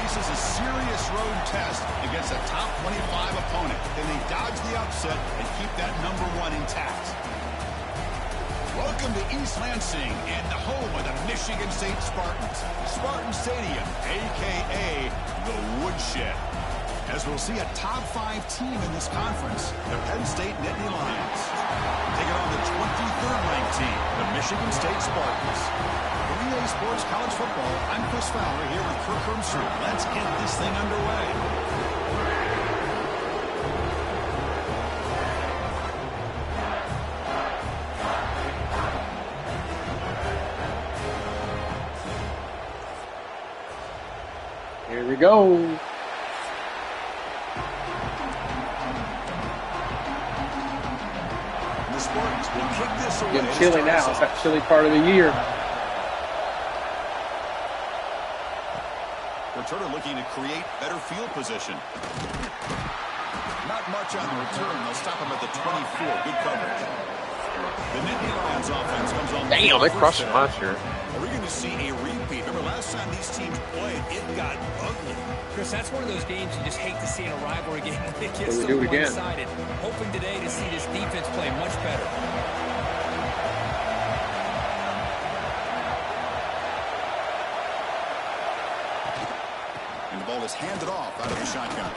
faces a serious road test against a top 25 opponent. Can they dodge the upset and keep that #1 intact? Welcome to East Lansing and the home of the Michigan State Spartans. Spartan Stadium, a.k.a. the Woodshed. As we'll see a top 5 team in this conference, the Penn State Nittany Lions. Taking on the 23rd ranked team, the Michigan State Spartans. For EA Sports College Football, I'm Chris Fowler here with Kirk Hermscher. Let's get this thing underway. Here we go. The Spartans will kick this away. Getting chilly now. It's that chilly part of the year. Returner looking to create better field position. Not much on the return. They'll stop him at the 24. Good coverage. The Nittany Lions offense comes on. Damn, they crushed him last year. Are we going to see a repeat? Remember last time these teams played, it got ugly. Chris, that's one of those games you just hate to see in a rivalry game. It gets So we so do it again. one-sided. Hoping today to see this defense play much better. And the ball is handed off out of the shotgun.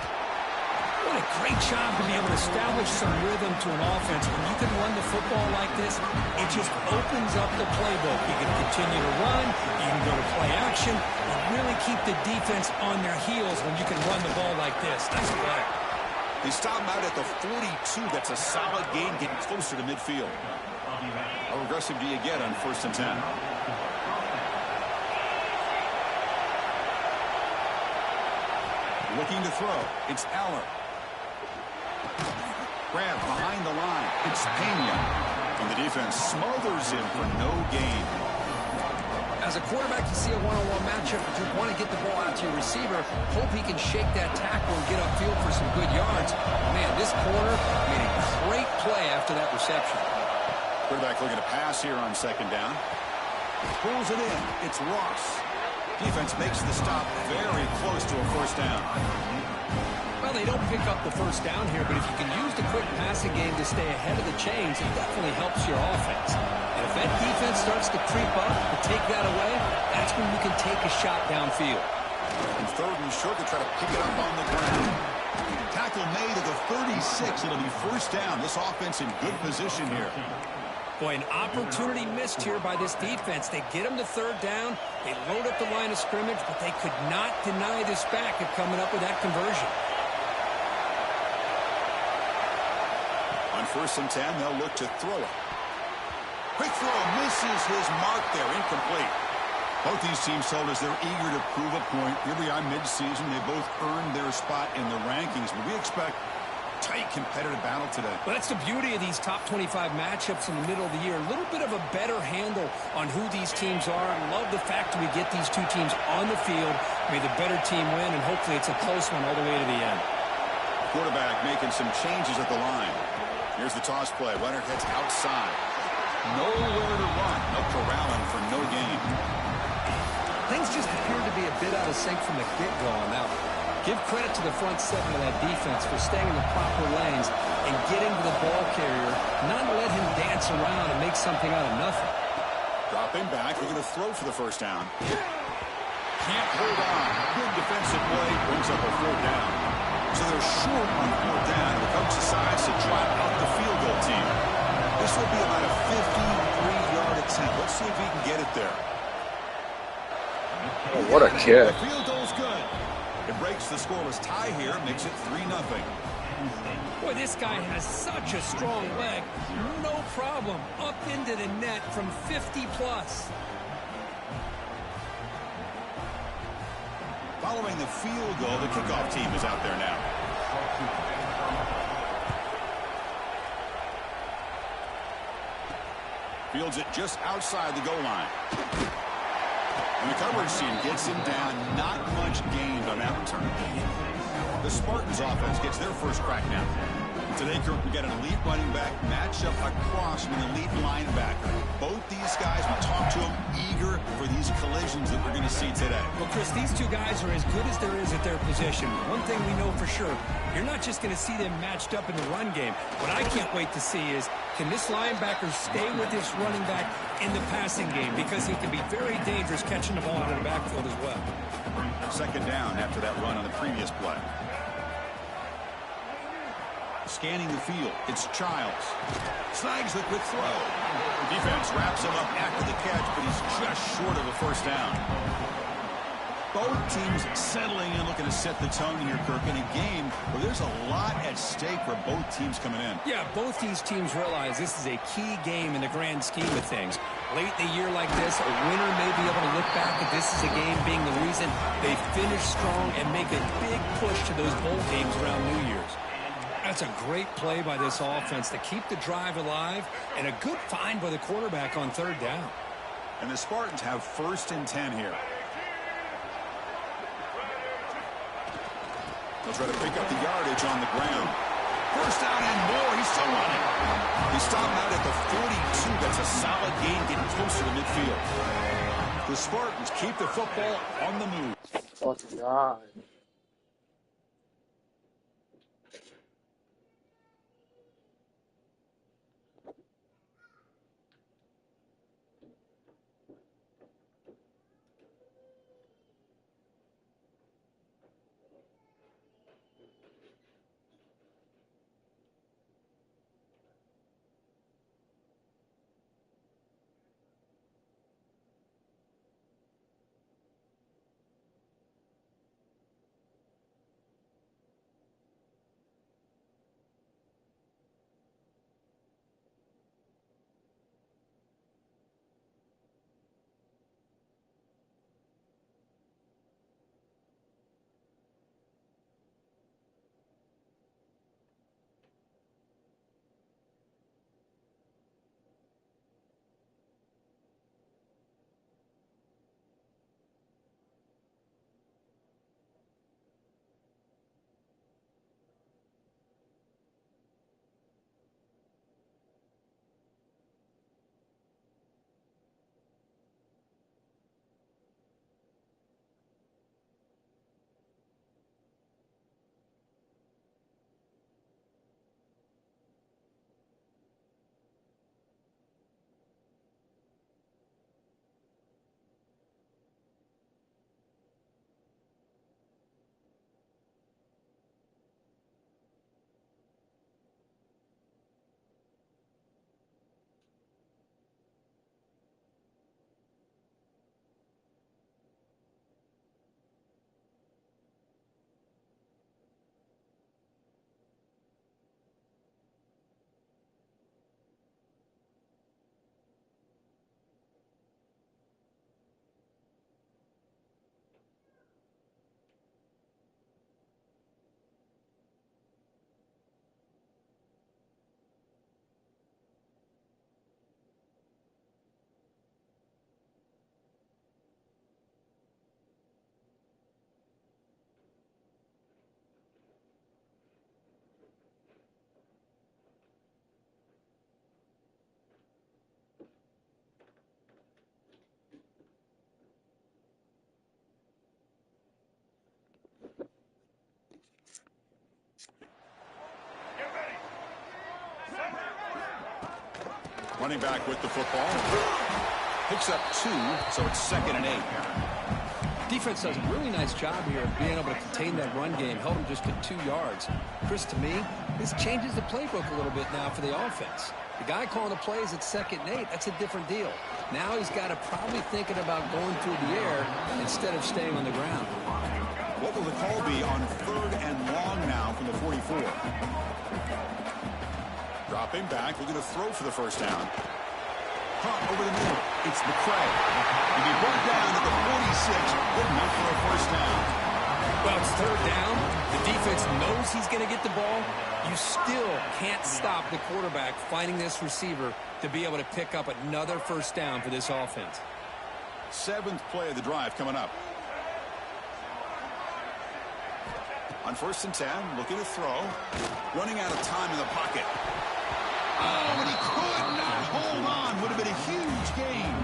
What a great job to be able to establish some rhythm to an offense. When you can run the football like this, it just opens up the playbook. You can continue to run, you can go to play action, and really keep the defense on their heels when you can run the ball like this. Nice play. They stop him out at the 42. That's a solid gain, getting closer to midfield. How aggressive do you get on 1st and 10? Looking to throw. It's Aller. Grab behind the line. It's Pena. And the defense smothers him for no gain. As a quarterback, you see a one-on-one matchup, but you want to get the ball out to your receiver. Hope he can shake that tackle and get upfield for some good yards. Man, this corner made a great play after that reception. Quarterback looking to pass here on 2nd down. Pulls it in. It's Ross. Defense makes the stop very close to a 1st down. Well, they don't pick up the 1st down here, but if you can use the quick passing game to stay ahead of the chains, it definitely helps your offense. And if that defense starts to creep up and take that away, that's when you can take a shot downfield. And 3rd and short to try to pick it up on the ground. Tackle made at the 36. It'll be 1st down. This offense in good position here. Boy, an opportunity missed here by this defense. They get them to 3rd down. They load up the line of scrimmage, but they could not deny this back of coming up with that conversion. On 1st and 10, they'll look to throw it. Quick throw, misses his mark there, incomplete. Both these teams told us they're eager to prove a point. Here we are mid-season. They both earned their spot in the rankings, but we expect tight competitive battle today. Well, that's the beauty of these top 25 matchups in the middle of the year. A little bit of a better handle on who these teams are. I love the fact that we get these two teams on the field. May the better team win, and hopefully it's a close one all the way to the end. Quarterback making some changes at the line. Here's the toss play. Runner heads outside. Nowhere to run. No corralling for no gain. Things just appear to be a bit out of sync from the get-go on that one. Give credit to the front 7 of that defense for staying in the proper lanes and getting to the ball carrier, not let him dance around and make something out of nothing. Dropping back, they're going to throw for the 1st down. Can't hold on. Good defensive play, brings up a 4th down. So they're short on 4th down. The coach decides to trot out the field goal team. This will be about a 53-yard attempt. Let's see if he can get it there. Oh, what a kick. The field goal's good. It breaks the scoreless tie here, makes it 3-0. Boy, this guy has such a strong leg. No problem. Up into the net from 50-plus. Following the field goal, the kickoff team is out there now. Fields it just outside the goal line. And the coverage team gets him down. Not much gained on that return. The Spartans offense gets their first crack now. Today, Kirk, we got an elite running back matchup across from an elite linebacker. Both these guys, we talked to them, eager for these collisions that we're going to see today. Well, Chris, these two guys are as good as there is at their position. One thing we know for sure, you're not just going to see them matched up in the run game. What I can't wait to see is, can this linebacker stay with this running back in the passing game? Because he can be very dangerous catching the ball out of the backfield as well. Second down after that run on the previous play. Scanning the field, it's Childs. Snags the quick throw. Defense wraps him up after the catch, but he's just short of a first down. Both teams settling in, looking to set the tone here, Kirk, in a game where there's a lot at stake for both teams coming in. Yeah, both these teams realize this is a key game in the grand scheme of things. Late in the year like this, a winner may be able to look back at this as a game being the reason they finish strong and make a big push to those bowl games around New Year's. That's a great play by this offense to keep the drive alive, and a good find by the quarterback on third down. And the Spartans have 1st and 10 here. They'll try to pick up the yardage on the ground. First down and more. He's still running. He's stopped out at the 42. That's a solid gain, getting closer to midfield. The Spartans keep the football on the move. Fucking God. Running back with the football. Picks up 2, so it's 2nd and 8. Defense does a really nice job here of being able to contain that run game. Held him just to 2 yards. Chris, to me, this changes the playbook a little bit now for the offense. The guy calling the plays at 2nd and 8, that's a different deal. Now he's got to probably thinking about going through the air instead of staying on the ground. What will the call be on 3rd and long now from the 44? Dropping back, looking to throw for the first down. Caught over the middle. It's McCray. If he brought down at the 46, good enough for a first down. Well, it's 3rd down. The defense knows he's going to get the ball. You still can't stop the quarterback finding this receiver to be able to pick up another first down for this offense. 7th play of the drive coming up. On 1st and 10, looking to throw. Running out of time in the pocket. Oh, and he could not hold on. Would have been a huge gain.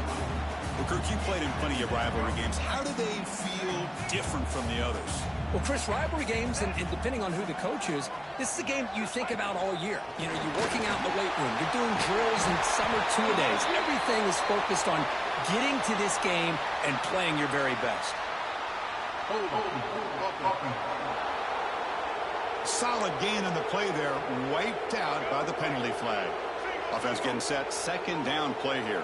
Well, Kirk, you played in plenty of rivalry games. How do they feel different from the others? Well, Chris, rivalry games, and depending on who the coach is, this is a game you think about all year. You know, you're working out in the weight room. You're doing drills and summer two-a-days. Everything is focused on getting to this game and playing your very best. Solid gain on the play there, wiped out by the penalty flag. Offense getting set, 2nd down play here.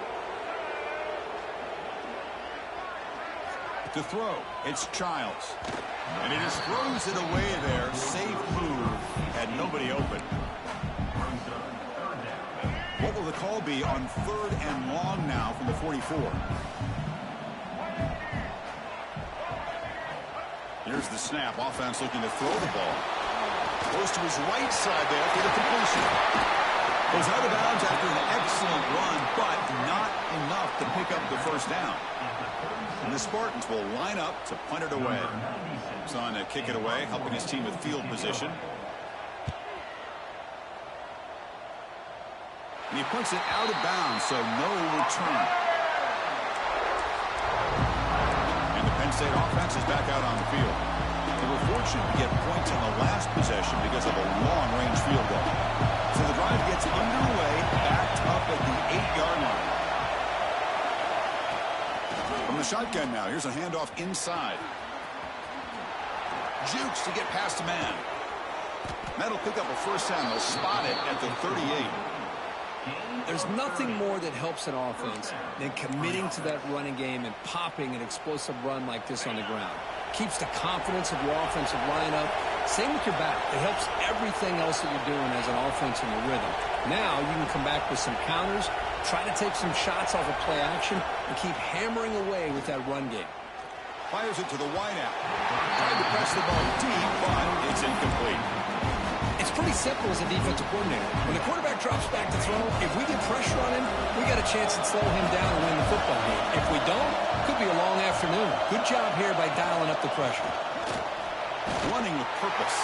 To throw, it's Childs. And he just throws it away there. Safe move, had nobody open. What will the call be on 3rd and long now from the 44? Here's the snap. Offense looking to throw the ball. Goes to his right side there for the completion. Goes out of bounds after an excellent run, but not enough to pick up the 1st down. And the Spartans will line up to punt it away. He's on to kick it away, helping his team with field position. And he punts it out of bounds, so no return. And the Penn State offense is back out on the field. They were fortunate to get points on the last possession because of a long-range field goal. So the drive gets underway, backed up at the 8-yard line. From the shotgun now, here's a handoff inside. Jukes to get past a man. That'll pick up a 1st down. They'll spot it at the 38. There's nothing more that helps an offense than committing to that running game and popping an explosive run like this on the ground. Keeps the confidence of your offensive lineup. Same with your back. It helps everything else that you're doing as an offense in your rhythm. Now you can come back with some counters, try to take some shots off of play action, and keep hammering away with that run game. Fires it to the wideout. Tried to press the ball deep, but it's incomplete. It's pretty simple as a defensive coordinator. When the quarterback drops back to throw, if we get pressure on him, we got a chance to slow him down and win the football game. If we don't, it could be a long afternoon. Good job here by dialing up the pressure. Running with purpose.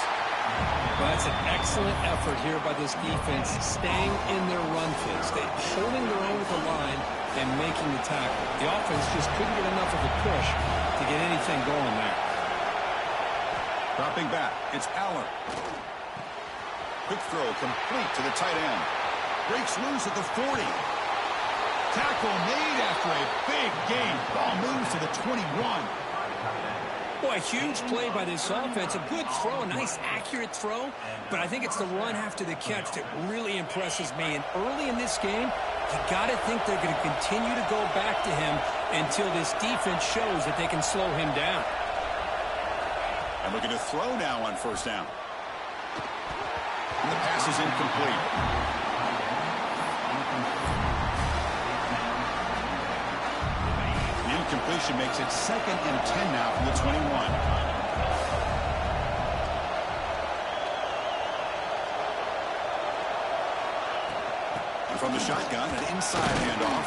Well, that's an excellent effort here by this defense, staying in their run phase. They're holding their own with the line and making the tackle. The offense just couldn't get enough of a push to get anything going there. Dropping back, it's Aller. Quick throw complete to the tight end. Breaks loose at the 40. Tackle made after a big gain. Ball moves to the 21. Boy, a huge play by this offense. A good throw, a nice accurate throw. But I think it's the run after the catch that really impresses me. And early in this game, you got to think they're going to continue to go back to him until this defense shows that they can slow him down. And looking to throw now on 1st down. And the pass is incomplete. The incompletion makes it 2nd and 10 now from the 21. And from the shotgun, an inside handoff.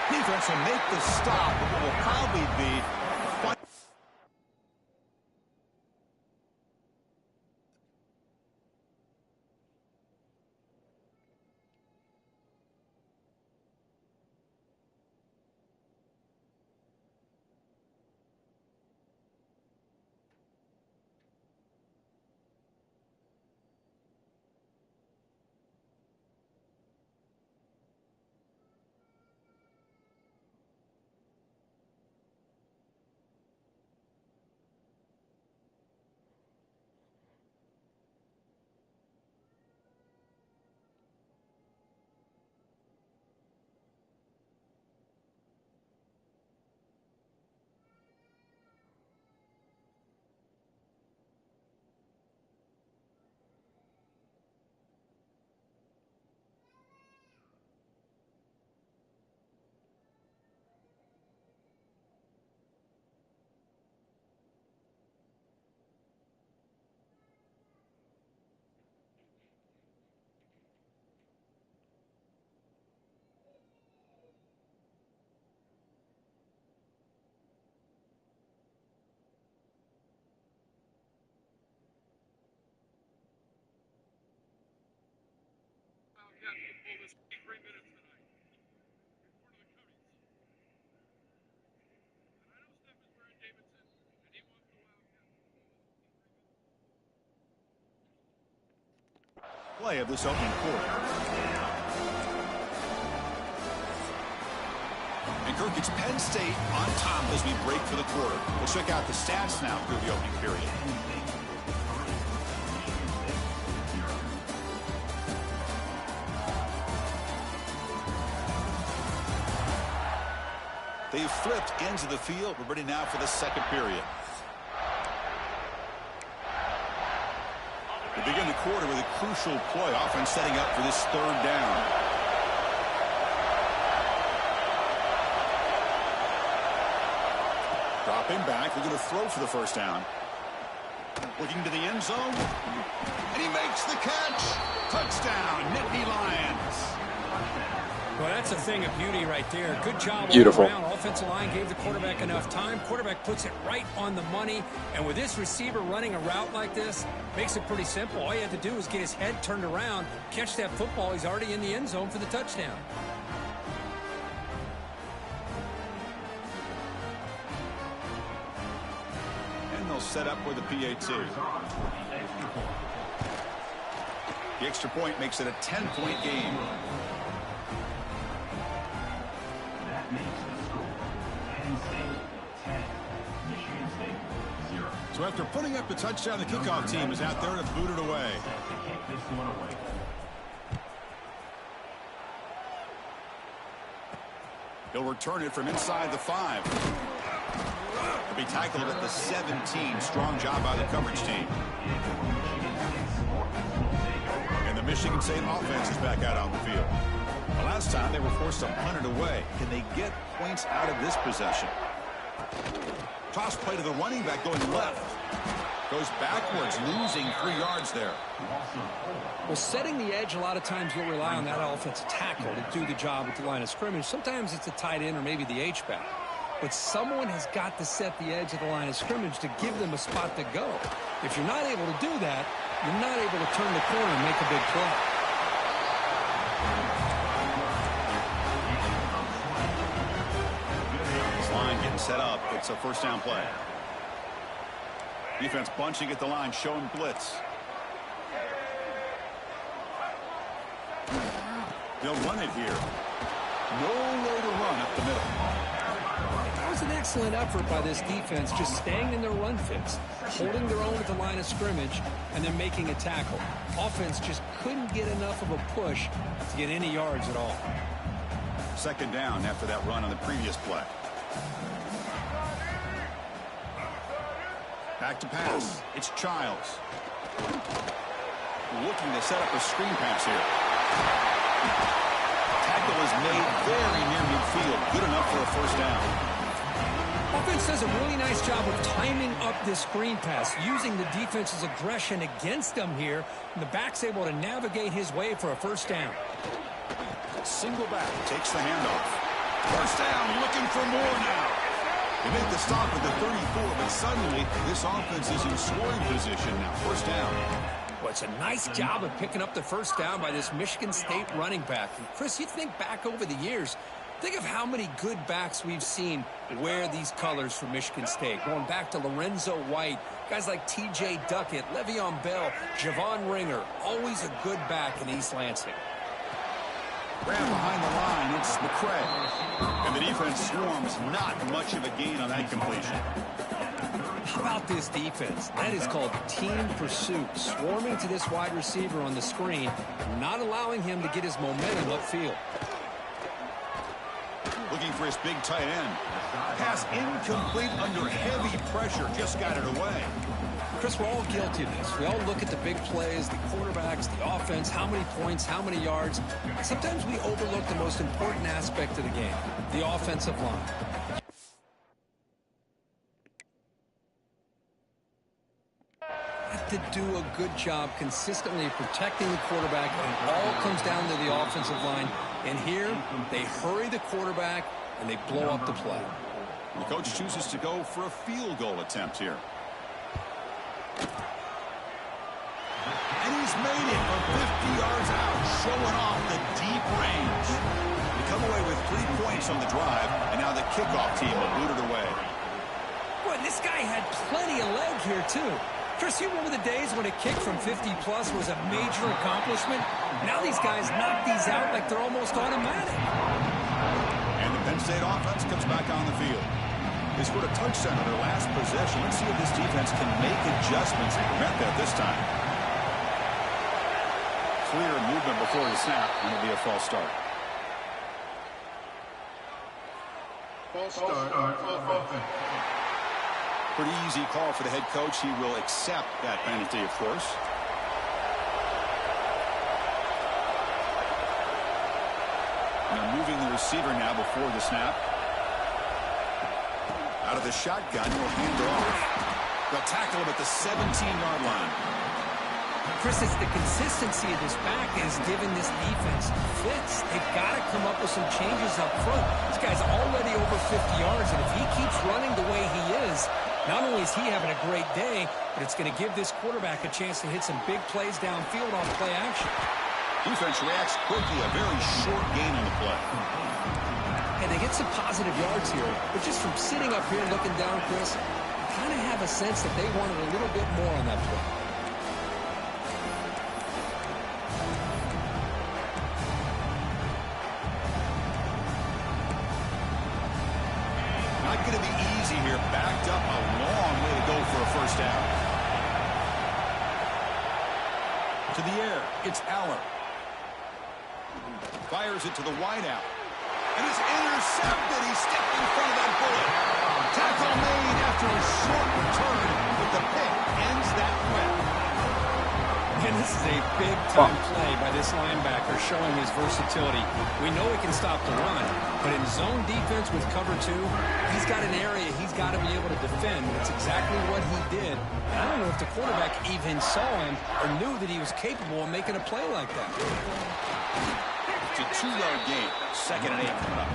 Defense will make the stop, but what will probably be Play of this opening quarter. And Kirk, it's Penn State on top as we break for the quarter. We'll check out the stats now through the opening period. They've flipped ends of the field. We're ready now for the second period. We begin the quarter with a crucial play, offense setting up for this third down. Dropping back, they're going to throw for the first down. Looking to the end zone, and he makes the catch. Touchdown, Nittany Lions. Well, that's a thing of beauty right there. Good job Beautiful. all around. Offensive line gave the quarterback enough time. Quarterback puts it right on the money. And with this receiver running a route like this, makes it pretty simple. All you have to do is get his head turned around, catch that football. He's already in the end zone for the touchdown. And they'll set up with the PAT. The extra point makes it a 10-point game. So after putting up the touchdown, the kickoff team is out there to boot it away. He'll return it from inside the 5. He'll be tackled at the 17. Strong job by the coverage team. And the Michigan State offense is back out on the field. The last time they were forced to punt it away. Can they get points out of this possession? Toss play to the running back going left. Goes backwards, losing 3 yards there. Well, setting the edge, a lot of times you'll rely on that offensive tackle to do the job at the line of scrimmage. Sometimes it's a tight end or maybe the H-back. But someone has got to set the edge of the line of scrimmage to give them a spot to go. If you're not able to do that, you're not able to turn the corner and make a big play. Set up. It's a first down play. Defense bunching at the line, showing blitz. They'll run it here. Nowhere to run up the middle. That was an excellent effort by this defense, just staying in their run fits, holding their own at the line of scrimmage, and then making a tackle. Offense just couldn't get enough of a push to get any yards at all. Second down after that run on the previous play. Back to pass. It's Childs. Looking to set up a screen pass here. Tackle is made very near midfield. Good enough for a first down. Offense does a really nice job of timing up this screen pass, using the defense's aggression against them here, and the back's able to navigate his way for a first down. Single back takes the handoff. First down, looking for more now. They make the stop at the 34, but suddenly this offense is in scoring position now. First down. Well, it's a nice job of picking up the first down by this Michigan State running back. And Chris, you think back over the years, think of how many good backs we've seen wear these colors for Michigan State. Going back to Lorenzo White, guys like T.J. Duckett, Le'Veon Bell, Javon Ringer. Always a good back in East Lansing. Ran behind the line, it's McCray. And the defense swarms, not much of a gain on that completion. How about this defense? That is called team pursuit. Swarming to this wide receiver on the screen, not allowing him to get his momentum upfield. Looking for his big tight end. Pass incomplete under heavy pressure, just got it away. Chris, we're all guilty of this. We all look at the big plays, the quarterbacks, the offense, how many points, how many yards. Sometimes we overlook the most important aspect of the game, the offensive line. Have to do a good job consistently protecting the quarterback, and it all comes down to the offensive line. And here, they hurry the quarterback, and they blow up the play. The coach chooses to go for a field goal attempt here. And he's made it a yards out, showing off the deep range. They come away with 3 points on the drive, and now the kickoff team will boot it away. Boy, this guy had plenty of leg here, too. Chris, you remember the days when a kick from 50-plus was a major accomplishment? Now these guys knock these out like they're almost automatic. And the Penn State offense comes back on the field. They scored a touchdown on their last possession. Let's see if this defense can make adjustments and prevent that this time. Clear movement before the snap, and it'll be a false start. False start. Pretty easy call for the head coach. He will accept that penalty, of course. Now moving the receiver now before the snap. Out of the shotgun, he'll hand it off. They'll tackle him at the 17-yard line. Chris, it's the consistency of this back is giving this defense fits. They've got to come up with some changes up front. This guy's already over 50 yards, and if he keeps running the way he is, not only is he having a great day, but it's going to give this quarterback a chance to hit some big plays downfield on play action. Defense reacts quickly. A very short gain on the play. And they get some positive yards here, but just from sitting up here looking down, Chris, I kind of have a sense that they wanted a little bit more on that play. Not going to be easy here. Backed up a long way to go for a first down. To the air, it's Aller. Fires it to the wideout. And it's intercepted. He stepped in front of that bullet. Tackle made after a short return, but the pick ends that threat. And this is a big-time play by this linebacker showing his versatility. We know he can stop the run, but in zone defense with cover 2, he's got an area he's got to be able to defend. That's exactly what he did. And I don't know if the quarterback even saw him or knew that he was capable of making a play like that. It's a 2-yard gain. 2nd and 8 coming up.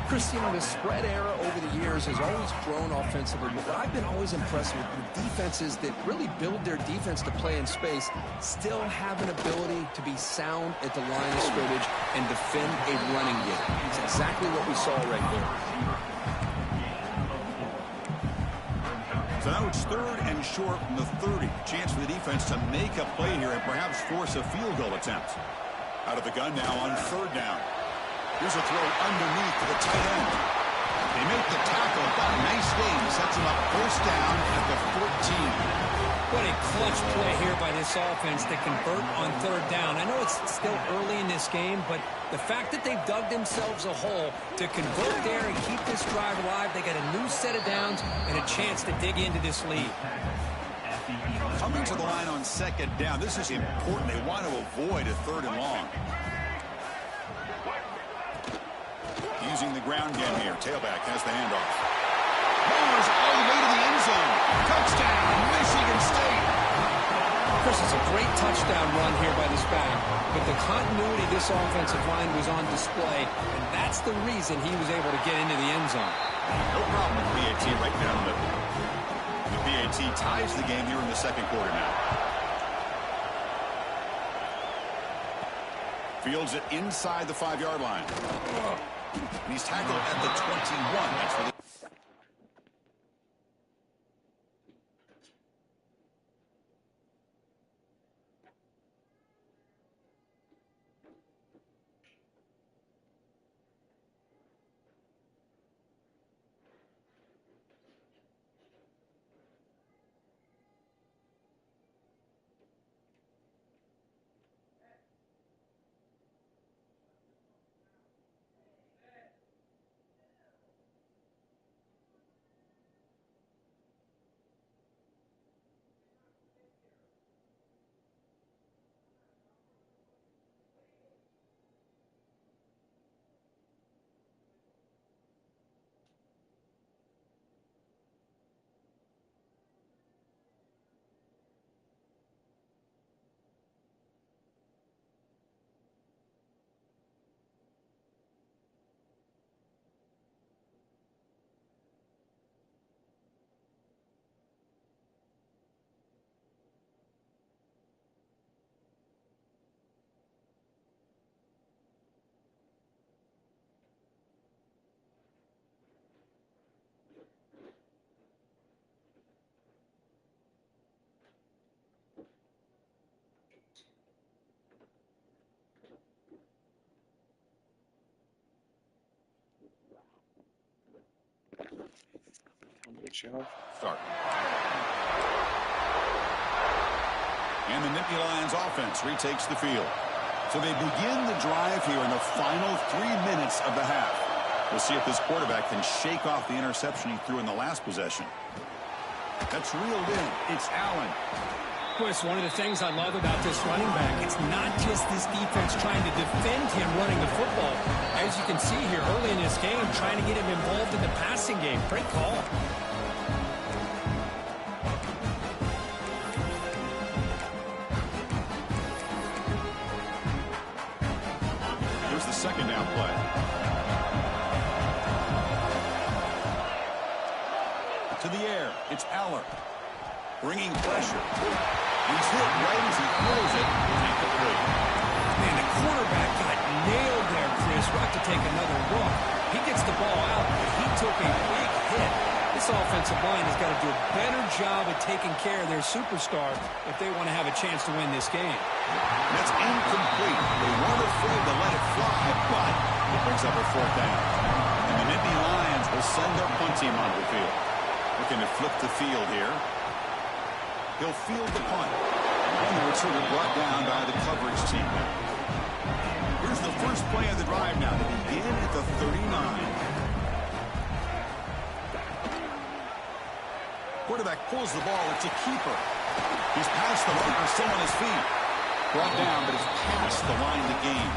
Chris, you know, the spread era over the years has always grown offensively, but what I've been always impressed with the defenses that really build their defense to play in space still have an ability to be sound at the line of scrimmage and defend a running game. It's exactly what we saw right there. So now it's 3rd and short from the 30. Chance for the defense to make a play here and perhaps force a field goal attempt. Out of the gun now on 3rd down. Here's a throw underneath to the tight end. They make the tackle, but nice game. Sets him up first down at the 14. What a clutch play here by this offense to convert on 3rd down. I know it's still early in this game, but the fact that they've dug themselves a hole to convert there and keep this drive alive, they got a new set of downs and a chance to dig into this lead. Coming to the line on 2nd down. This is important. They want to avoid a 3rd and long. Using the ground game here. Tailback has the handoff. Ball's all the way to the end zone. Touchdown, Michigan State. Chris, it's a great touchdown run here by this back, but the continuity of this offensive line was on display, and that's the reason he was able to get into the end zone. No problem with PAT right down the middle. The PAT ties the game here in the 2nd quarter now. Fields it inside the 5-yard line. And he's tackled at the 21. That's for the Start. And the Nittany Lions offense retakes the field. So they begin the drive here in the final 3 minutes of the half. We'll see if this quarterback can shake off the interception he threw in the last possession. That's reeled in. It's Allen. Of course, one of the things I love about this running back, it's not just this defense trying to defend him running the football. As you can see here early in this game, trying to get him involved in the passing game. Great call. Here's the second down play. To the air, it's Aller. Bringing pressure. He's hit right as he throws it. Incomplete. Man, the quarterback got nailed there, Chris. We'll have to take another look. He gets the ball out, but he took a big hit. This offensive line has got to do a better job of taking care of their superstar if they want to have a chance to win this game. That's incomplete. They weren't afraid to let it fly, but it brings up a fourth down. And the Nittany Lions will send their punt team onto the field. Looking to flip the field here. He'll field the punt. And the returner brought down by the coverage team. Here's the first play of the drive now. They begin at the 39. Quarterback pulls the ball. It's a keeper. He's past the marker, still on his feet. Brought down, but it's past the line to gain.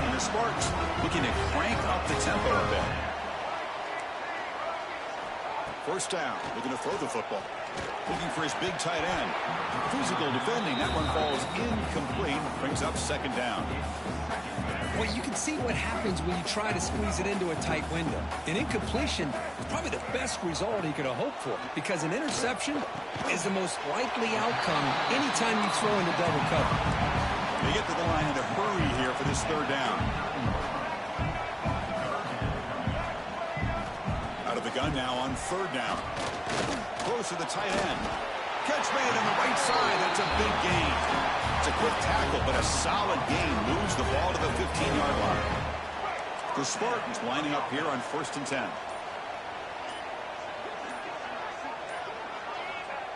And the Sparks looking to crank up the tempo a bit. First down, looking to throw the football. Looking for his big tight end. Physical defending. That one falls incomplete. Brings up second down. Well, you can see what happens when you try to squeeze it into a tight window. An incompletion is probably the best result he could have hoped for, because an interception is the most likely outcome anytime you throw into double cover. They get to the line in a hurry here for this third down. Out of the gun now on third down. Close to the tight end. Catch made on the right side. That's a big gain. It's a quick tackle, but a solid gain. Moves the ball to the 15-yard line. The Spartans lining up here on 1st and 10.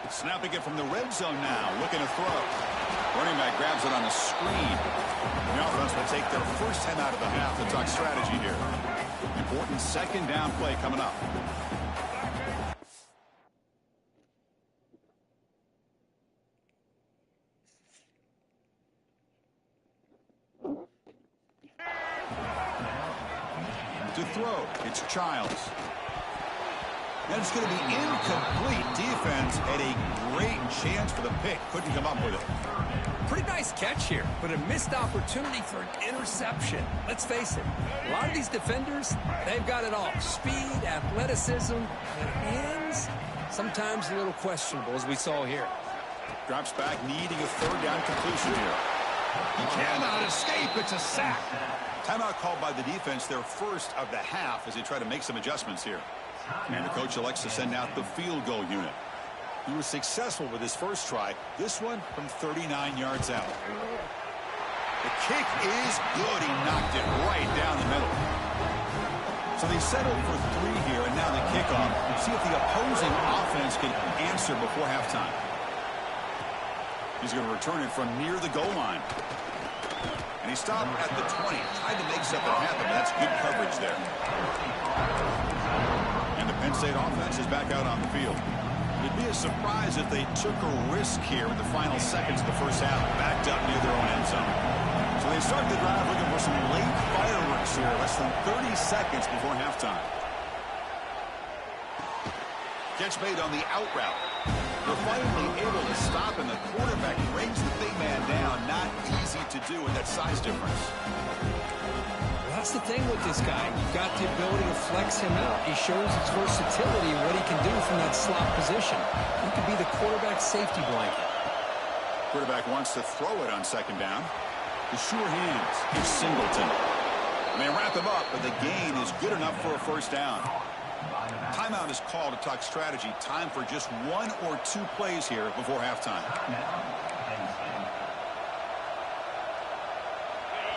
Snapping it from the red zone now. Looking to throw. Running back grabs it on the screen. The offense will take their first 10 out of the half to talk strategy here. Important second down play coming up. To throw, it's Childs. And it's going to be incomplete. Defense had a great chance for the pick. Couldn't come up with it. Pretty nice catch here, but a missed opportunity for an interception. Let's face it, a lot of these defenders, they've got it all. Speed, athleticism, and hands, sometimes a little questionable, as we saw here. Drops back, needing a third down completion here. He cannot escape. It's a sack. Timeout called by the defense, their first of the half, as they try to make some adjustments here. And the coach elects to send out the field goal unit. He was successful with his first try. This one from 39 yards out. The kick is good. He knocked it right down the middle. So they settled for 3 here, and now the kickoff. See if the opposing offense can answer before halftime. He's going to return it from near the goal line. And he stopped at the 20. Tried to make something happen, but that's good coverage there. And the Penn State offense is back out on the field. It'd be a surprise if they took a risk here in the final seconds of the first half, backed up near their own end zone. So they start the drive looking for some late fireworks here, less than 30 seconds before halftime. Catch made on the out route. They're finally able to stop, and the quarterback brings the big man down. Not easy to do with that size difference. That's the thing with this guy. You've got the ability to flex him out. He shows his versatility and what he can do from that slot position. He could be the quarterback's safety blanket. Quarterback wants to throw it on second down. The sure hands. It's Singleton. And they wrap him up, but the gain is good enough for a first down. Timeout is called to talk strategy. Time for just 1 or 2 plays here before halftime.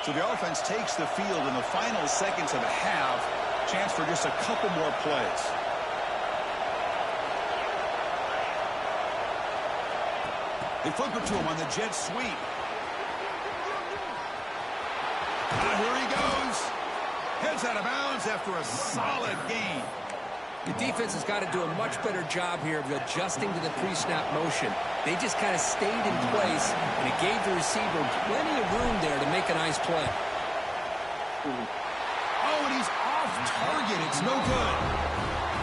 So the offense takes the field in the final seconds of the half. Chance for just a couple more plays. They flip it to him on the jet sweep. Here he goes. Heads out of bounds after a solid gain. The defense has got to do a much better job here of adjusting to the pre-snap motion. They just kind of stayed in place, and it gave the receiver plenty of room there to make a nice play. Oh, and he's off target. It's no good.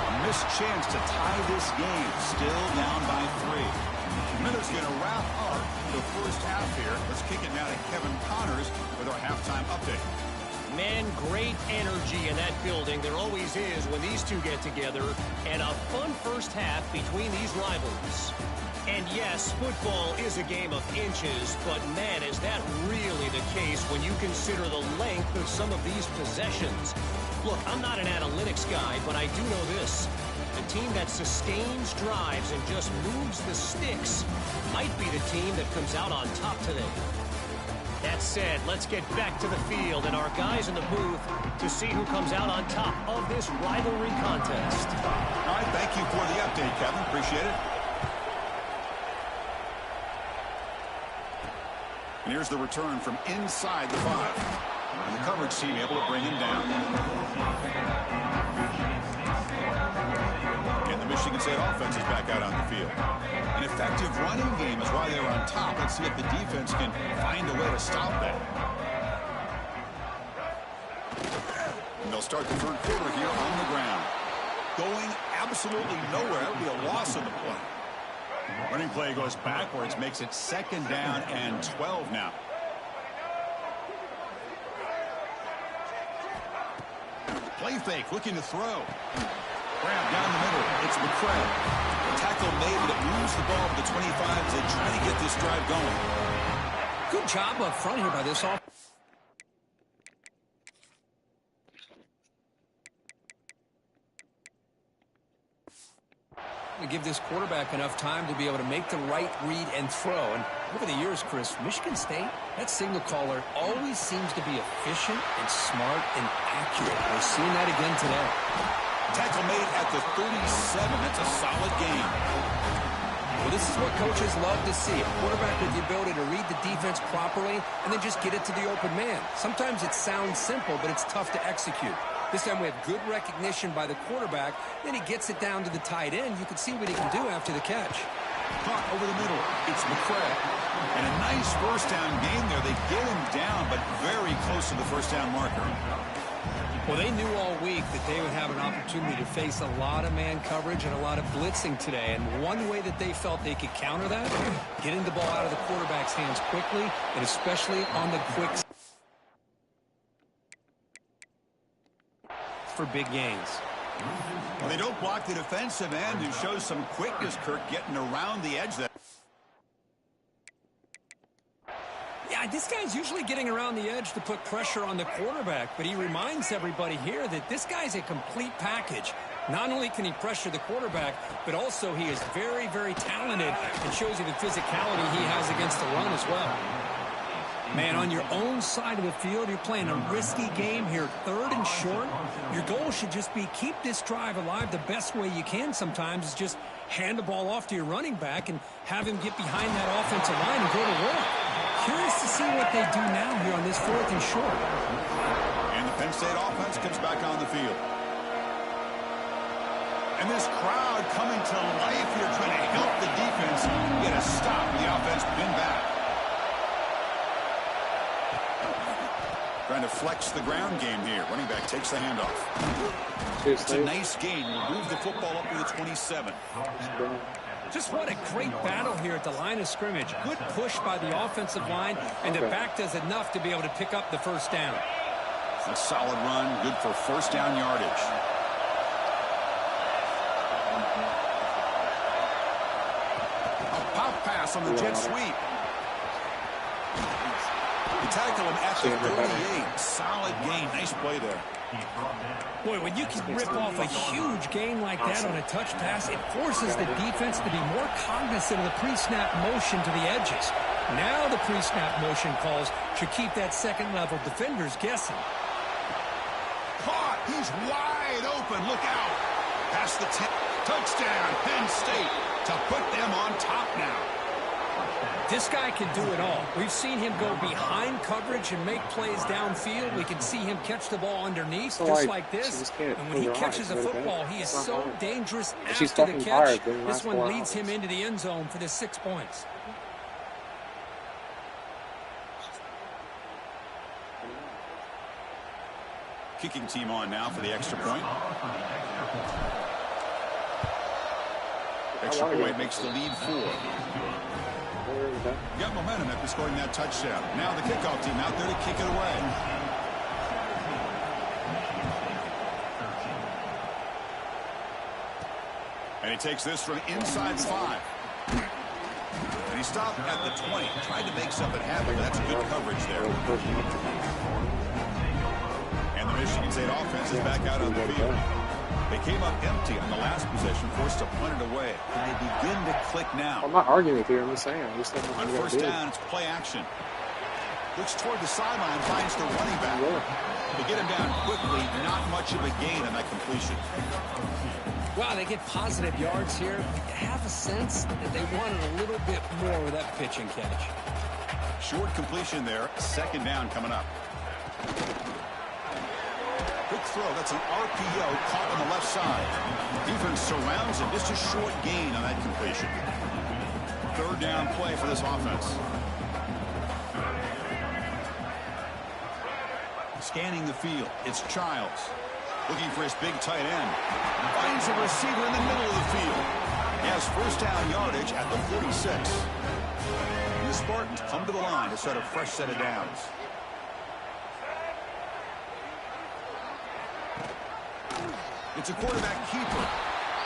A missed chance to tie this game. Still down by 3. Miller's going to wrap up the first half here. Let's kick it now to Kevin Connors with our halftime update. Man, great energy in that building. There always is when these two get together. And a fun first half between these rivalries. And yes, football is a game of inches, but man, is that really the case when you consider the length of some of these possessions. Look, I'm not an analytics guy, but I do know this. The team that sustains drives and just moves the sticks might be the team that comes out on top today. That said, let's get back to the field and our guys in the booth to see who comes out on top of this rivalry contest. All right, thank you for the update, Kevin. Appreciate it. And here's the return from inside the 5. And the coverage team able to bring him down. And the Michigan State offense is back out on the field. An effective running game is why they're on top. Let's see if the defense can find a way to stop that. And they'll start the third quarter here on the ground. Going absolutely nowhere. That would be a loss of the play. Running play goes backwards, makes it 2nd down and 12 now. Play fake, looking to throw. Grab down the middle. It's McCray. The tackle made, but it moves the ball to the 25 as they try to get this drive going. Good job up front here by this offense. To give this quarterback enough time to be able to make the right read and throw. And over the years, Chris, Michigan State, that signal caller always seems to be efficient and smart and accurate. We're seeing that again today. Tackle made at the 37. That's a solid game. Well, this is what coaches love to see. A quarterback with the ability to read the defense properly and then just get it to the open man. Sometimes it sounds simple, but it's tough to execute. This time we have good recognition by the quarterback. Then he gets it down to the tight end. You can see what he can do after the catch. Caught over the middle. It's McCray. And a nice first down game there. They get him down, but very close to the first down marker. Well, they knew all week that they would have an opportunity to face a lot of man coverage and a lot of blitzing today. And one way that they felt they could counter that, getting the ball out of the quarterback's hands quickly, and especially on the quick for big gains. Well, they don't block the defensive end, who shows some quickness, Kirk, getting around the edge there. Yeah, this guy's usually getting around the edge to put pressure on the quarterback, but he reminds everybody here that this guy's a complete package. Not only can he pressure the quarterback, but also he is very, very talented and shows you the physicality he has against the run as well. Man, on your own side of the field, you're playing a risky game here, 3rd and short. Your goal should just be keep this drive alive the best way you can sometimes is just hand the ball off to your running back and have him get behind that offensive line and go to work. Curious to see what they do now here on this 4th and short. And the Penn State offense comes back on the field. And this crowd coming to life here trying to help the defense get a stop. The offense pinned back. Trying to flex the ground game here. Running back takes the handoff. It's a nice gain. We'll move the football up to the 27. Just what a great battle here at the line of scrimmage. Good push by the offensive line, and the back does enough to be able to pick up the first down. A solid run, good for first down yardage. A pop pass on the jet sweep. They tackle him at the 38. Solid gain. Nice play there. Boy, when you can rip off a huge gain like that on a touch pass, it forces the defense to be more cognizant of the pre-snap motion to the edges. Now the pre-snap motion calls should keep that second-level defenders guessing. Caught. He's wide open. Look out. Past the 10. Touchdown, Penn State, to put them on top now. This guy can do it all. We've seen him go behind coverage and make plays downfield. We can see him catch the ball underneath, So just like like this. can't And when he close her catches eyes, a go to football, bed. he is It's not so hard. dangerous She's after the fucking catch. tired during the This last one 4 leads him hours. into the end zone for the 6 points. Kicking team on now for the extra point. Extra point makes the lead 4. Got momentum after scoring that touchdown. Now the kickoff team out there to kick it away. And he takes this from inside the 5. And he stopped at the 20. Tried to make something happen, but that's good coverage there. And the Michigan State offense is back out on the field. They came up empty on the last possession, forced to punt it away. And they begin to click now. I'm not arguing with you. I'm just saying. I just don't know On what first down, it's play action. Looks toward the sideline, finds the running back. They get him down quickly. Not much of a gain on that completion. Wow, they get positive yards here. You have a sense that they wanted a little bit more with that pitch and catch. Short completion there. Second down coming up. Quick throw. That's an RPO caught on the left side. Defense surrounds him. Just a short gain on that completion. Third down play for this offense. Scanning the field. It's Childs. Looking for his big tight end. Finds a receiver in the middle of the field. He has first down yardage at the 46. And the Spartans come to the line to start a fresh set of downs. It's a quarterback keeper.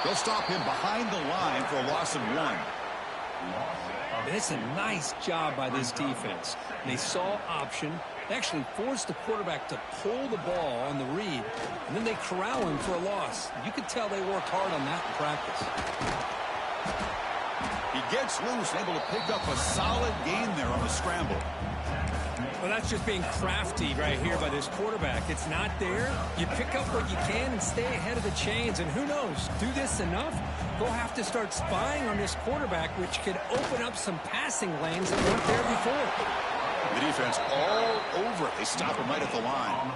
They'll stop him behind the line for a loss of 1. It's a nice job by this defense. They saw option. They actually forced the quarterback to pull the ball on the read, and then they corral him for a loss. You could tell they worked hard on that in practice. He gets loose and able to pick up a solid gain there on the scramble. Well, that's just being crafty right here by this quarterback. It's not there. You pick up what you can and stay ahead of the chains. And who knows, do this enough, they'll have to start spying on this quarterback, which could open up some passing lanes that weren't there before. The defense all over it. They stop him right at the line.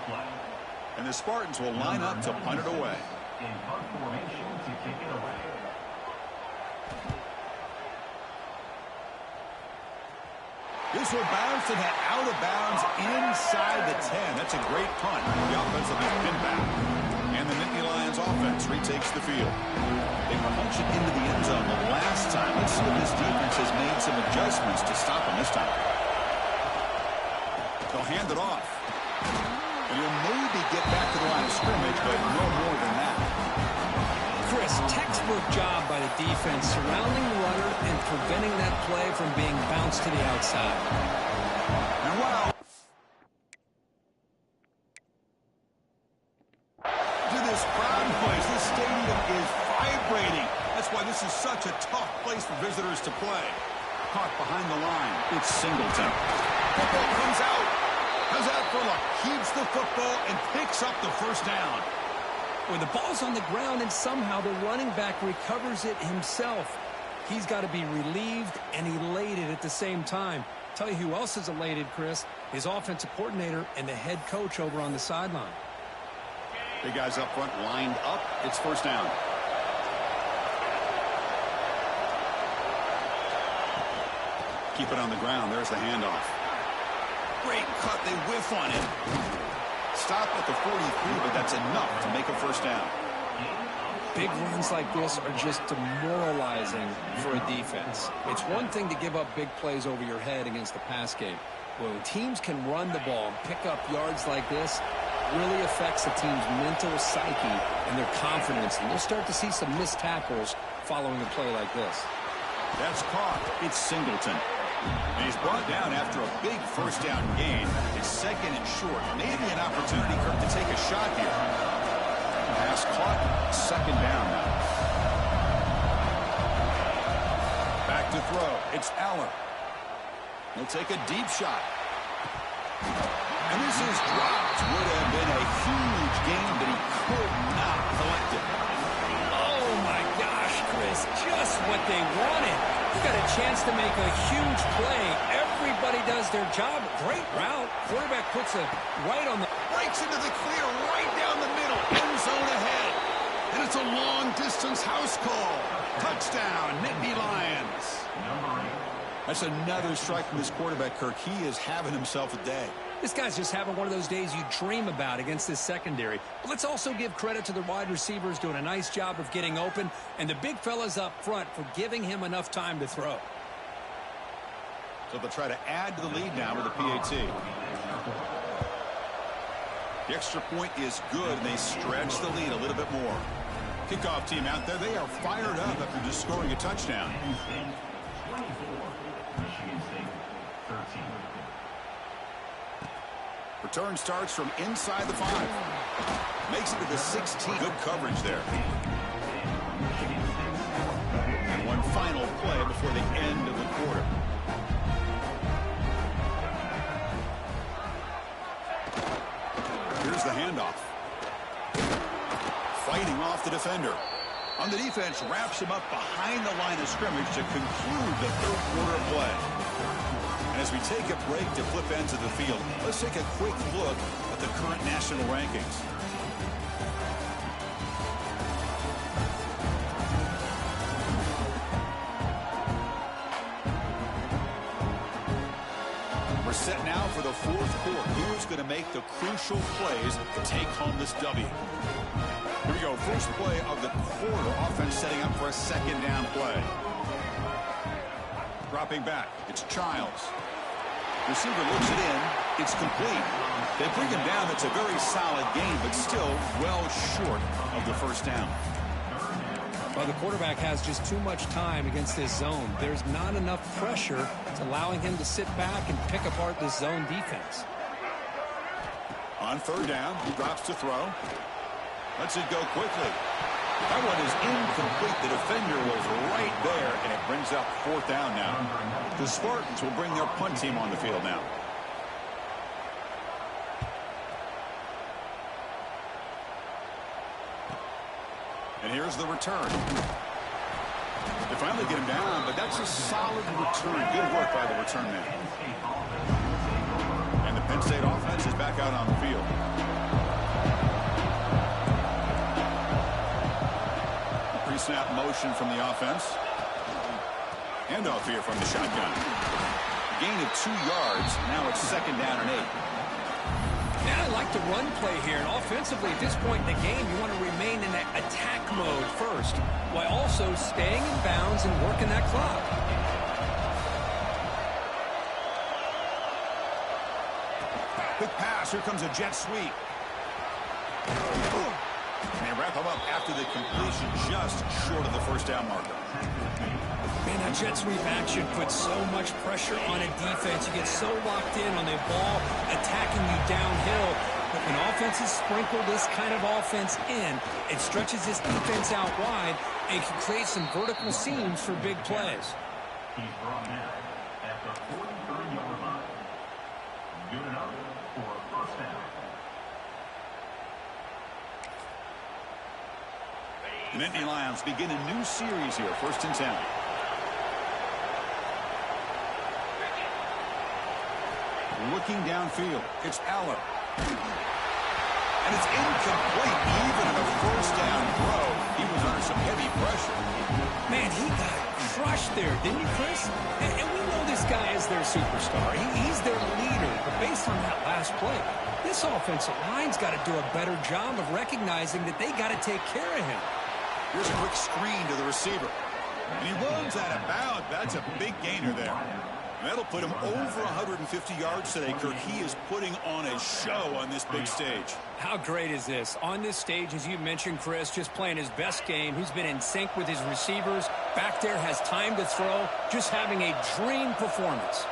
And the Spartans will line up to punt it away. This will bounce and head out of bounds inside the 10. That's a great punt. The offense will be pinned back. And the Nittany Lions offense retakes the field. They punch it into the end zone the last time. Let's see if this defense has made some adjustments to stop him this time. They'll hand it off. And he'll maybe get back to the line of scrimmage, but no more than that. Chris, textbook job by the defense surrounding the runner and preventing that play from being bounced to the outside. And wow. To this crowd noise, this stadium is vibrating. That's why this is such a tough place for visitors to play. Caught behind the line. It's Singleton. Football comes out. Comes out for luck. Keeps the football and picks up the first down. When the ball's on the ground and somehow the running back recovers it himself, he's got to be relieved and elated at the same time. Tell you who else is elated, Chris, his offensive coordinator and the head coach over on the sideline. Big guys up front lined up. It's first down. Keep it on the ground. There's the handoff. Great cut. They whiff on it. Stop at the 43, but that's enough to make a first down. Big runs like this are just demoralizing for a defense. It's one thing to give up big plays over your head against the pass game. When teams can run the ball and pick up yards like this, it really affects the team's mental psyche and their confidence. And you'll start to see some missed tackles following a play like this. That's caught. It's Singleton. And he's brought down after a big first down gain. It's second and short. Maybe an opportunity for him to take a shot here. Pass caught. Second down now. Back to throw. It's Allen. He'll take a deep shot. And this is dropped. Would have been a huge gain, but he could not collect it. Oh, my gosh, Chris. Just what they wanted. He's got a chance to make a huge play. Everybody does their job. Great route. Quarterback puts it right on the... Breaks into the clear right down the middle. End zone ahead. And it's a long-distance house call. Touchdown, Nittany Lions. That's another strike from this quarterback, Kirk. He is having himself a day. This guy's just having one of those days you dream about against this secondary. But let's also give credit to the wide receivers doing a nice job of getting open, and the big fellas up front for giving him enough time to throw. So they'll try to add to the lead now with a PAT. The extra point is good, and they stretch the lead a little bit more. Kickoff team out there, they are fired up after just scoring a touchdown. Return starts from inside the 5. Makes it to the 16. Good coverage there. And one final play before the end of the quarter. Here's the handoff. Fighting off the defender. On the defense, wraps him up behind the line of scrimmage to conclude the third quarter of play. And as we take a break to flip ends of the field, let's take a quick look at the current national rankings. We're set now for the fourth quarter. Who's going to make the crucial plays to take home this W? Here we go. First play of the quarter. Offense setting up for a second down play. Dropping back. It's Childs. Receiver looks it in. It's complete. They bring him down. It's a very solid game, but still well short of the first down. Well, the quarterback has just too much time against this zone. There's not enough pressure. It's allowing him to sit back and pick apart this zone defense. On third down, he drops to throw. Lets it go quickly. That one is incomplete. The defender was right there, and it brings up fourth down now. The Spartans will bring their punt team on the field now. And here's the return. They finally get him down, but that's a solid return. Good work by the return man. And the Penn State offense is back out on the field. Pre-snap motion from the offense. Handoff here from the shotgun. Gain of 2 yards. Now it's second down and 8. Yeah, I like the run play here. And offensively, at this point in the game, you want to remain in that attack mode first, while also staying in bounds and working that clock. Quick pass. Here comes a jet sweep. And they wrap him up after the completion, just short of the first down marker. Man, that jet sweep action puts so much pressure on a defense. You get so locked in on the ball attacking you downhill. But when offenses sprinkle this kind of offense in, it stretches this defense out wide and can create some vertical seams for big plays. He's brought in at the 43-yard line. Good enough for a first down. The Nittany Lions begin a new series here, 1st and 10. Looking downfield, it's Aller. And it's incomplete, even in a first down throw. He was under some heavy pressure. Man, he got crushed there, didn't he, Chris? And we know this guy is their superstar. He's their leader. But based on that last play, this offensive line's got to do a better job of recognizing that they got to take care of him. Here's a quick screen to the receiver. And he runs out of bounds. That's a big gainer there. And that'll put him over 150 yards today, Kirk. He is putting on a show on this big stage. How great is this? On this stage, as you mentioned, Chris, just playing his best game. He's been in sync with his receivers. Back there, has time to throw. Just having a dream performance.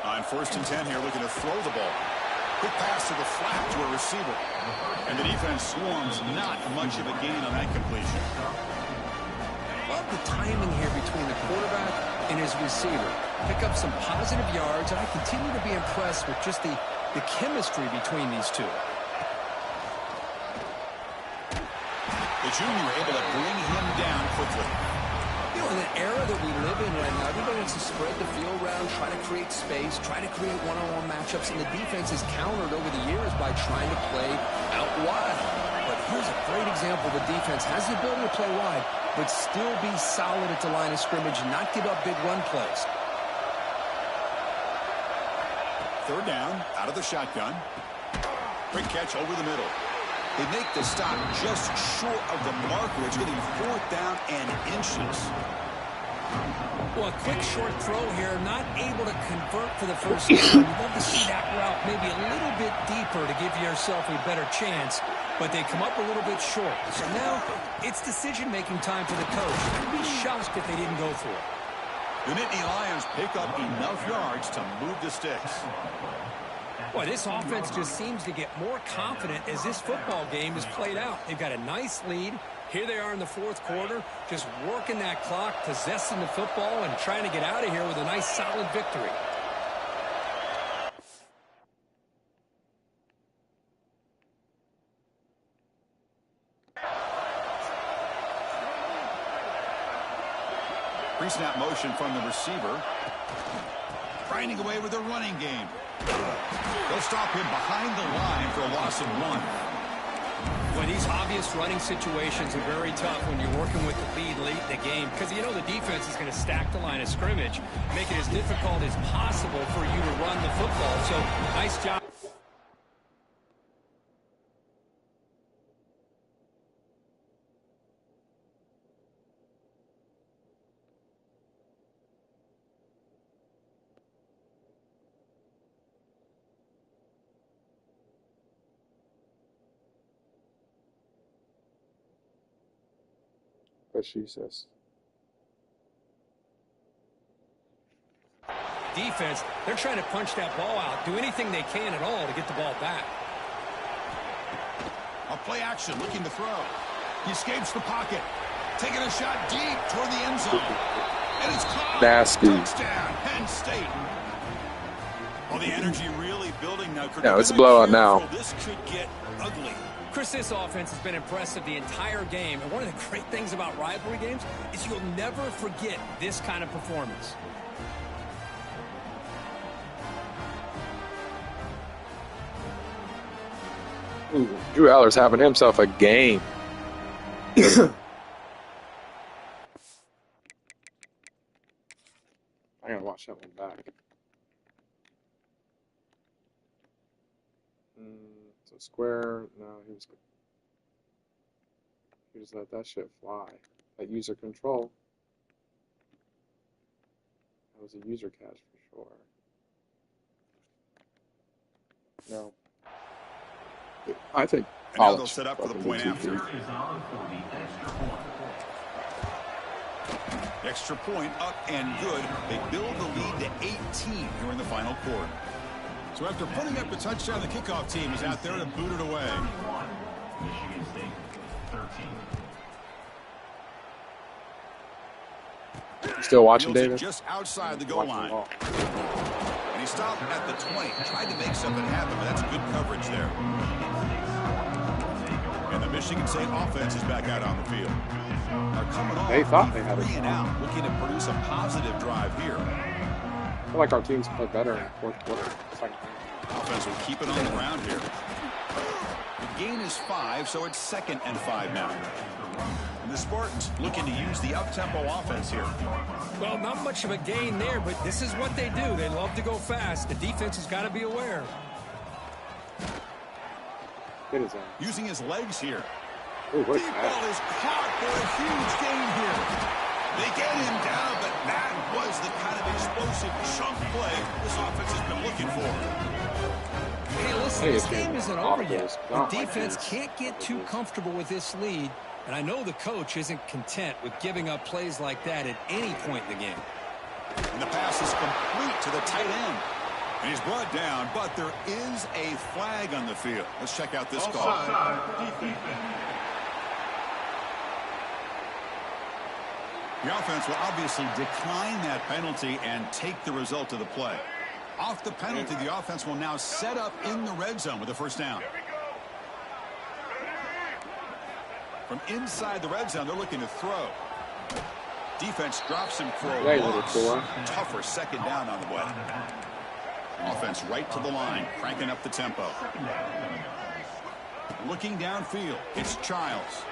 On 1st and 10 here, looking to throw the ball. Quick pass to the flat to a receiver. And the defense swarms, not much of a gain on that completion. Love the timing here between the quarterback and his receiver. Pick up some positive yards, and I continue to be impressed with just the chemistry between these two. The junior able to bring him down quickly. You know, in the era that we live in right now, everybody wants to spread the field around, try to create space, try to create one-on-one matchups, and the defense is countered over the years by trying to play out wide. But here's a great example. The defense has the ability to play wide, but still be solid at the line of scrimmage, not give up big run plays. Third down, out of the shotgun. Quick catch over the middle. They make the stop just short of the marker. It's getting fourth down and inches. Well, a quick short throw here, not able to convert for the first down. You'd love to see that route maybe a little bit deeper to give yourself a better chance, but they come up a little bit short. So now it's decision-making time for the coach. I'd be shocked if they didn't go for it. The Nittany Lions pick up enough yards to move the sticks. Boy, this offense just seems to get more confident as this football game is played out. They've got a nice lead. Here they are in the fourth quarter, just working that clock, possessing the football, and trying to get out of here with a nice, solid victory. Pre-snap motion from the receiver. Grinding away with a running game. They'll stop him behind the line for a loss of 1. Well, these obvious running situations are very tough when you're working with the lead late in the game because you know the defense is going to stack the line of scrimmage, make it as difficult as possible for you to run the football. So, nice job. But she says. Defense, they're trying to punch that ball out, do anything they can at all to get the ball back. A play action, looking to throw. He escapes the pocket, taking a shot deep toward the end zone. And it's caught. Nasty. Touchdown, Penn State. Well, the energy really building now. Yeah, it's a blowout now. This could get ugly. Chris, this offense has been impressive the entire game, and one of the great things about rivalry games is you'll never forget this kind of performance. Ooh, Drew Aller's having himself a game. I gotta watch that one back. So square, no, he just let that shit fly. That user control. That was a user catch for sure. No. I think and now they'll set up for the point after. Extra point up and good. They build the lead to 18 here in the final quarter. So after putting up a touchdown, the kickoff team is out there to boot it away. Michigan State, 13. Still watching, David? Just outside the goal line. And he stopped at the 20, tried to make something happen, but that's good coverage there. And the Michigan State offense is back out on the field. Are coming off They thought they had a 3 and out, looking to produce a positive drive here. I feel like our teams play better in the fourth quarter. Offense will keep it on the ground here. The gain is 5, so it's 2nd and 5 now. And the Spartans looking to use the up-tempo offense here. Well, not much of a gain there, but this is what they do. They love to go fast. The defense has got to be aware. It is Using his legs here. Ooh, Deep ball is caught for a huge gain here. They get him down, but that was the kind of explosive chunk play this offense has been looking for. Hey, listen, this game isn't over yet. The defense can't get too comfortable with this lead, and I know the coach isn't content with giving up plays like that at any point in the game. And the pass is complete to the tight end. And he's brought down, but there is a flag on the field. Let's check out this call. The offense will obviously decline that penalty and take the result of the play. Off the penalty, the offense will now set up in the red zone with a first down. From inside the red zone, they're looking to throw. Defense drops him for a loss. Tougher second down on the way. Offense right to the line, cranking up the tempo. Looking downfield, it's Childs.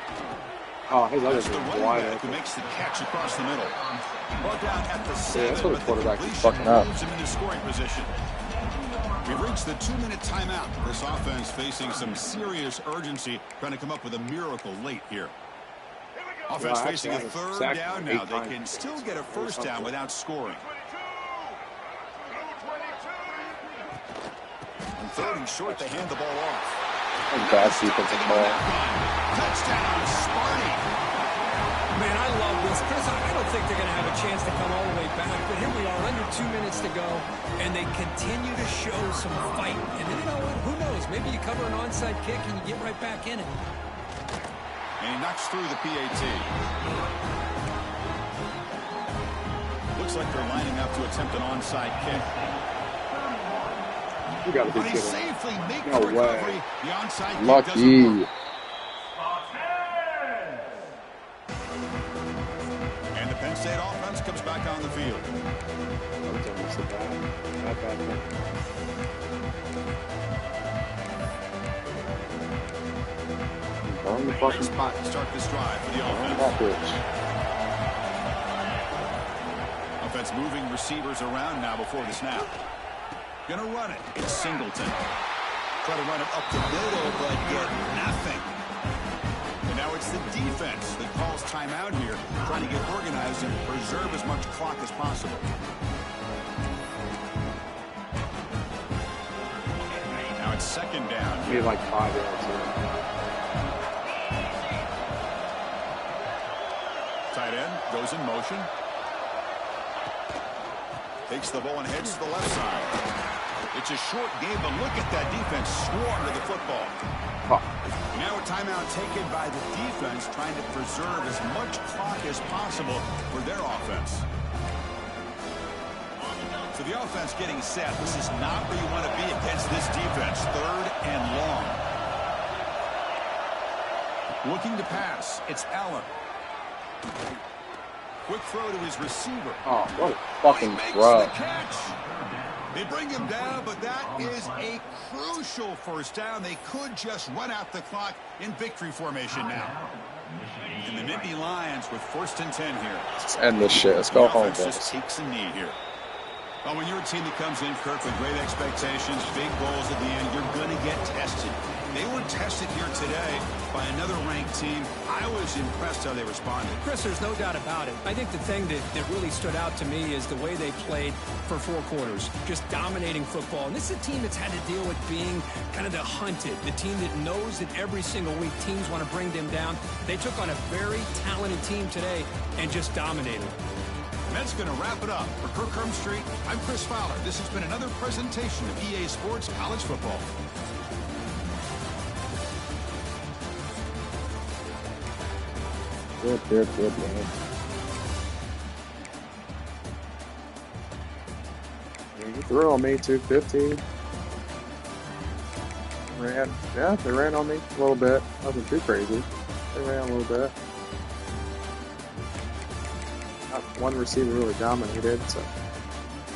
Oh, his other That's the running back who makes the catch across the middle. Brought down at the 7, that's what a but the quarterback is completion fucking up. moves him into scoring position. We've reached the 2-minute timeout. This offense facing some serious urgency, trying to come up with a miracle late here. Offense facing a third down now. They can still get a first down without scoring. On 3rd and short, they hand the ball off. Bad defensive ball. Touchdown, Sparty. Man, I love this. Chris, I don't think they're going to have a chance to come all the way back, but here we are, under 2 minutes to go, and they continue to show some fight. And then, you know what? Who knows? Maybe you cover an onside kick and you get right back in it. And he knocks through the PAT. Looks like they're lining up to attempt an onside kick. You gotta be But he kidding. safely makes No the way. recovery. The onside kick Lucky. doesn't work. And the Penn State offense comes back on the field. That was almost a bad thing. Burn the Great fucking spot to start this drive for the offense. that bitch. Offense moving receivers around now before the snap. Gonna run it. It's Singleton. Try to run it up the middle, but get nothing. And now it's the defense that calls timeout here, trying to get organized and preserve as much clock as possible. Now it's 2nd down. Need like 5 yards here. Tight end goes in motion. Takes the ball and heads to the left side. It's a short game, but look at that defense swarm to the football. Oh. Now a timeout taken by the defense, trying to preserve as much clock as possible for their offense. So the offense getting set. This is not where you want to be against this defense. 3rd and long. Looking to pass. It's Allen. Quick throw to his receiver. Oh, what a He fucking makes throw. the catch. They bring him down, but that is a crucial first down. They could just run out the clock in victory formation now. And the Nittany Lions with 1st and 10 here. Let's end this shit. Let's go The home, offense just boys. takes a knee here. Well, when you're a team that comes in, Kirk, with great expectations, big goals at the end, you're going to get tested. They were tested here today by another ranked team. I was impressed how they responded. Chris, there's no doubt about it. I think the thing that really stood out to me is the way they played for 4 quarters, just dominating football. And this is a team that's had to deal with being kind of the hunted, the team that knows that every single week teams want to bring them down. They took on a very talented team today and just dominated. And that's going to wrap it up. For Kirk Street, I'm Chris Fowler. This has been another presentation of EA Sports College Football. Good, man. You threw on me 250. They ran on me a little bit. Nothing too crazy. They ran a little bit. Not one receiver really dominated, so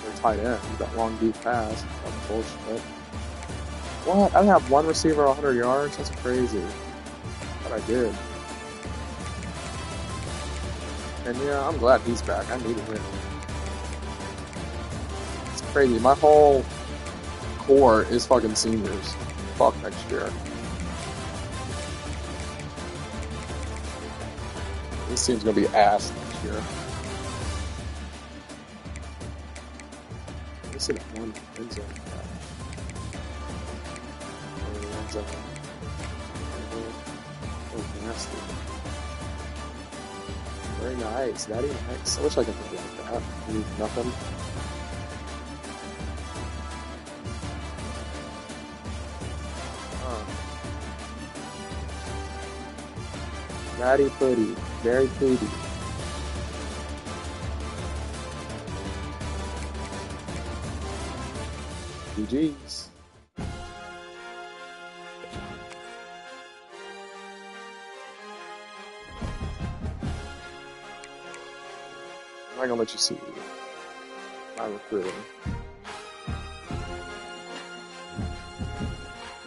they're tight end. That long deep pass. That's bullshit. What? I didn't have one receiver 100 yards? That's crazy. But I did. And yeah, I'm glad he's back. I needed him. It's crazy. My whole core is fucking seniors. Fuck next year. This team's gonna be ass next year. Let's see that one end zone. End zone. Oh, nasty. Very nice. Very nice. I wish I could do like that. Nothing. Very pretty. Very pretty. GG's. I'm not gonna let you see my recruiting.